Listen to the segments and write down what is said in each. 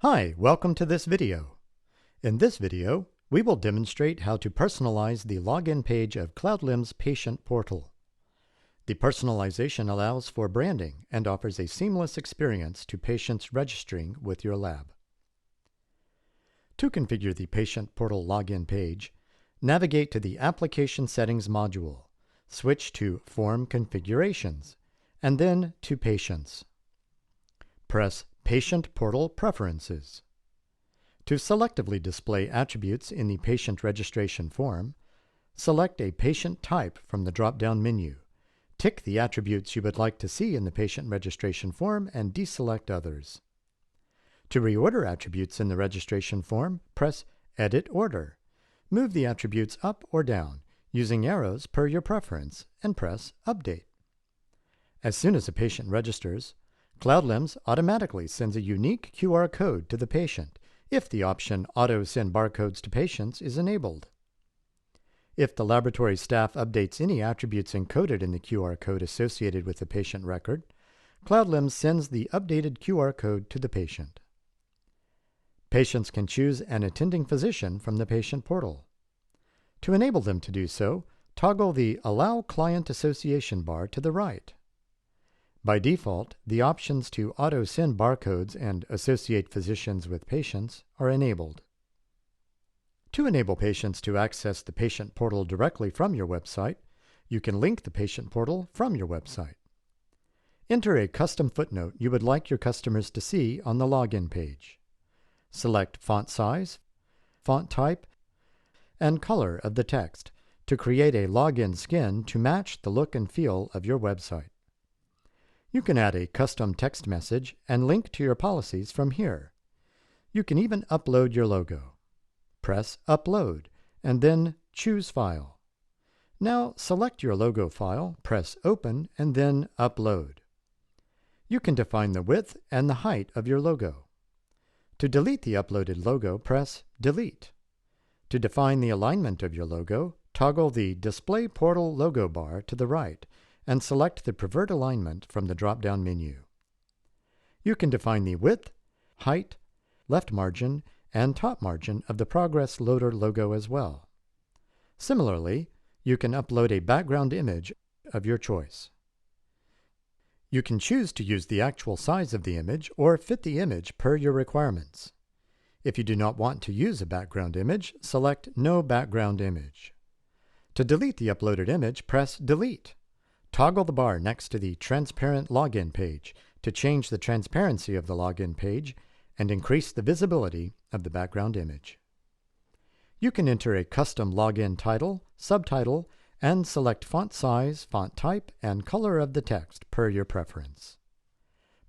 Hi, welcome to this video. In this video, we will demonstrate how to personalize the login page of LIMS patient portal. The personalization allows for branding and offers a seamless experience to patients registering with your lab. To configure the patient portal login page, navigate to the Application Settings module, switch to Form Configurations, and then to Patients. Press Patient Portal Preferences. To selectively display attributes in the patient registration form, select a patient type from the drop-down menu. Tick the attributes you would like to see in the patient registration form and deselect others. To reorder attributes in the registration form, press Edit Order. Move the attributes up or down using arrows per your preference and press Update. As soon as a patient registers, LIMS automatically sends a unique QR code to the patient if the option Auto Send Barcodes to Patients is enabled. If the laboratory staff updates any attributes encoded in the QR code associated with the patient record, LIMS sends the updated QR code to the patient. Patients can choose an attending physician from the patient portal. To enable them to do so, toggle the Allow Client Association bar to the right. By default, the options to auto-send barcodes and associate physicians with patients are enabled. To enable patients to access the patient portal directly from your website, you can link the patient portal from your website. Enter a custom footnote you would like your customers to see on the login page. Select font size, font type, and color of the text to create a login skin to match the look and feel of your website. You can add a custom text message and link to your policies from here. You can even upload your logo. Press Upload, and then choose File. Now select your logo file, press Open, and then Upload. You can define the width and the height of your logo. To delete the uploaded logo, press Delete. To define the alignment of your logo, toggle the Display Portal logo bar to the right and select the preferred alignment from the drop-down menu. You can define the width, height, left margin, and top margin of the Progress Loader logo as well. Similarly, you can upload a background image of your choice. You can choose to use the actual size of the image or fit the image per your requirements. If you do not want to use a background image, select No Background Image. To delete the uploaded image, press Delete. Toggle the bar next to the Transparent Login page to change the transparency of the login page and increase the visibility of the background image. You can enter a custom login title, subtitle, and select font size, font type, and color of the text per your preference.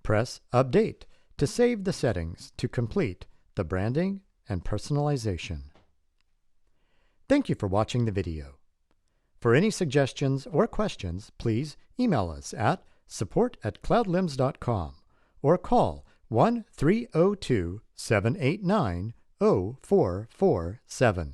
Press Update to save the settings to complete the branding and personalization. Thank you for watching the video. For any suggestions or questions, please email us at support@cloudlims.com or call 1-302-789-0447.